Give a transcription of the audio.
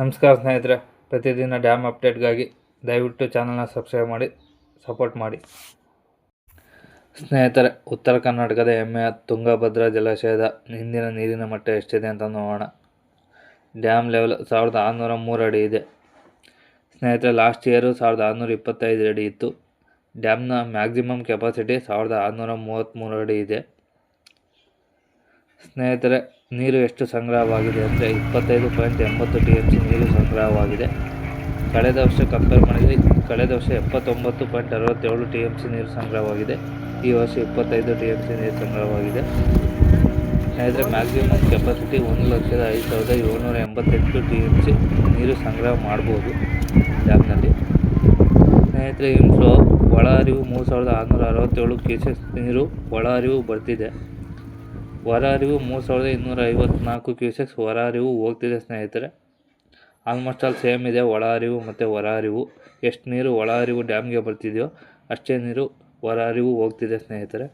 ನಮಸ್ಕಾರ ಸ್ನೇಹಿತರೆ, ಪ್ರತಿದಿನ ಡ್ಯಾಮ್ ಅಪ್ಡೇಟ್ಗಾಗಿ ದಯವಿಟ್ಟು ಚಾನಲ್ನ ಸಬ್ಸ್ಕ್ರೈಬ್ ಮಾಡಿ ಸಪೋರ್ಟ್ ಮಾಡಿ. ಸ್ನೇಹಿತರೆ, ಉತ್ತರ ಕರ್ನಾಟಕದ ಹೆಮ್ಮೆಯ ತುಂಗಭದ್ರಾ ಜಲಾಶಯದ ಇಂದಿನ ನೀರಿನ ಮಟ್ಟ ಎಷ್ಟಿದೆ ಅಂತ ನೋಡೋಣ. ಡ್ಯಾಮ್ ಲೆವೆಲ್ 1603 ಅಡಿ ಇದೆ. ಸ್ನೇಹಿತರೆ, ಲಾಸ್ಟ್ ಇಯರು 1625 ಅಡಿ ಇತ್ತು. ಡ್ಯಾಮ್ನ ಮ್ಯಾಕ್ಸಿಮಮ್ ಕೆಪಾಸಿಟಿ 1633 ಅಡಿ ಇದೆ. ಸ್ನೇಹಿತರೆ, ನೀರು ಎಷ್ಟು ಸಂಗ್ರಹವಾಗಿದೆ ಅಂದರೆ 25.80 TMC ನೀರು ಸಂಗ್ರಹವಾಗಿದೆ. ಕಳೆದ ವರ್ಷ ಕಂಪೇರ್ ಮಾಡಿದರೆ ಕಳೆದ ವರ್ಷ 79.67 TMC ನೀರು ಸಂಗ್ರಹವಾಗಿದೆ. ಈ ವರ್ಷ 25 TMC ನೀರು ಸಂಗ್ರಹವಾಗಿದೆ. ಸ್ನೇಹಿತರೆ, ಮ್ಯಾಕ್ಸಿಮಮ್ ಕೆಪಾಸಿಟಿ 1,05,788 TMC ನೀರು ಸಂಗ್ರಹ ಮಾಡ್ಬೋದು ಡ್ಯಾಮ್ನಲ್ಲಿ. ಸ್ನೇಹಿತರೆ, ಇನ್ಫ್ಲೋ ಒಳ ಹರಿವು 3,667 ಕ್ಯೂಸೆಕ್ಸ್ ನೀರು ಒಳ ಹರಿವು ಬರ್ತಿದೆ. ಹೊರ ಹರಿವು 3,254 ಕ್ಯೂಸೆಕ್ಸ್ ಹೊರ ಹರಿವು ಹೋಗ್ತಿದೆ. ಸ್ನೇಹಿತರೆ, ಆಲ್ಮೋಸ್ಟ್ ಆಲ್ ಸೇಮ್ ಇದೆ ಒಳ ಹರಿವು ಮತ್ತು ಹೊರ ಹರಿವು. ಎಷ್ಟು ನೀರು ಒಳ ಹರಿವು ಡ್ಯಾಮ್ಗೆ ಬರ್ತಿದೆಯೋ ಅಷ್ಟೇ ನೀರು ಹೊರ ಹರಿವು ಹೋಗ್ತಿದೆ ಸ್ನೇಹಿತರೆ.